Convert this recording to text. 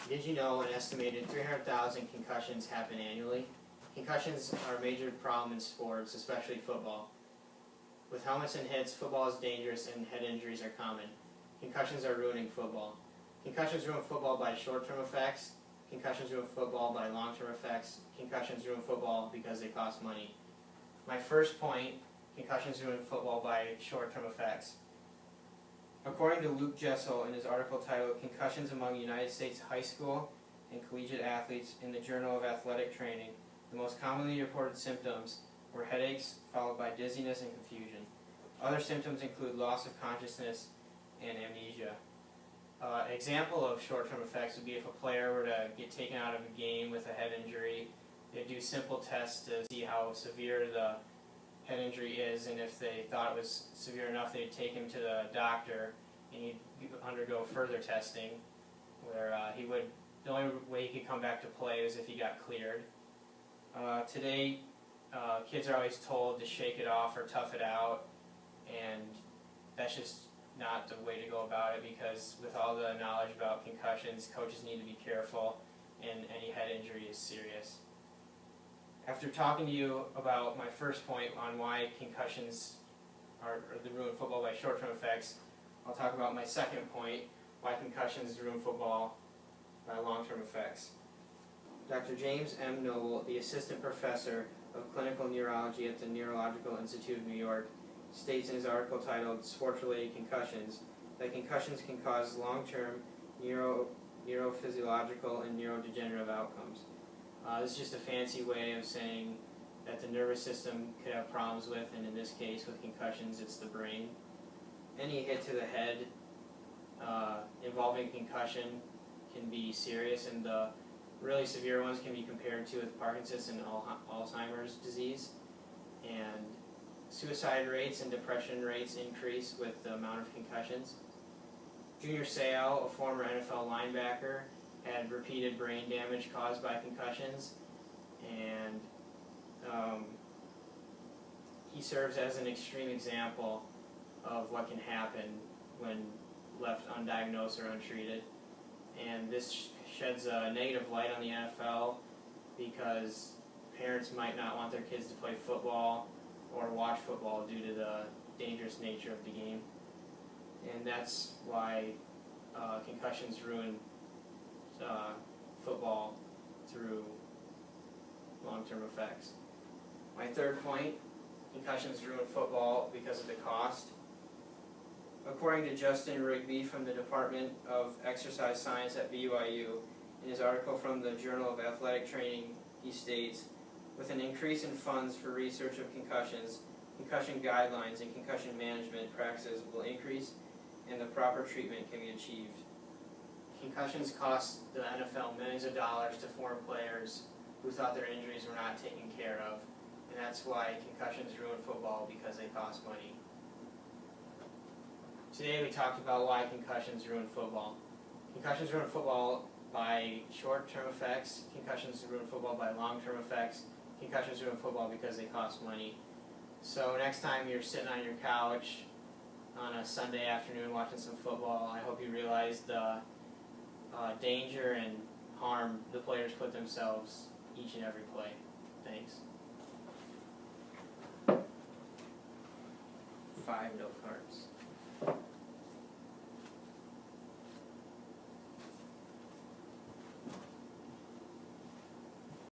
Did you know an estimated 300,000 concussions happen annually? Concussions are a major problem in sports, especially football. With helmets and hits, football is dangerous and head injuries are common. Concussions are ruining football. Concussions ruin football by short-term effects. Concussions ruin football by long-term effects. Concussions ruin football because they cost money. My first point, concussions ruin football by short-term effects. According to Luke Jessel in his article titled Concussions Among United States High School and Collegiate Athletes in the Journal of Athletic Training, the most commonly reported symptoms were headaches followed by dizziness and confusion. Other symptoms include loss of consciousness and amnesia. An example of short-term effects would be if a player were to get taken out of a game with a head injury, they'd do simple tests to see how severe the head injury is, and if they thought it was severe enough, they'd take him to the doctor and he'd undergo further testing where the only way he could come back to play was if he got cleared. Today, kids are always told to shake it off or tough it out, and that's just not the way to go about it, because with all the knowledge about concussions, coaches need to be careful and any head injury is serious. After talking to you about my first point on why concussions are the ruin football by short-term effects, I'll talk about my second point, why concussions ruin football by long-term effects. Dr. James M. Noble, the assistant professor of clinical neurology at the Neurological Institute of New York, states in his article titled Sports-Related Concussions that concussions can cause long-term neurophysiological and neurodegenerative outcomes. This is just a fancy way of saying that the nervous system could have problems with, and in this case with concussions, it's the brain. Any hit to the head involving concussion can be serious, and the really severe ones can be compared to with Parkinson's and Alzheimer's disease. And suicide rates and depression rates increase with the amount of concussions. Junior Seau, a former NFL linebacker, had repeated brain damage caused by concussions, and he serves as an extreme example of what can happen when left undiagnosed or untreated. And this sheds a negative light on the NFL because parents might not want their kids to play football or watch football due to the dangerous nature of the game. And that's why concussions ruin football through long-term effects. My third point, concussions ruin football because of the cost. According to Justin Rigby from the Department of Exercise Science at BYU, in his article from the Journal of Athletic Training, he states, with an increase in funds for research of concussions, concussion guidelines and concussion management practices will increase and the proper treatment can be achieved. Concussions cost the NFL millions of dollars to form players who thought their injuries were not taken care of, and that's why concussions ruin football, because they cost money. Today we talked about why concussions ruin football. Concussions ruin football by short-term effects, concussions ruin football by long-term effects, concussions ruin football because they cost money. So next time you're sitting on your couch on a Sunday afternoon watching some football, I hope you realize the danger and harm the players put themselves each and every play. Thanks. 5 note cards.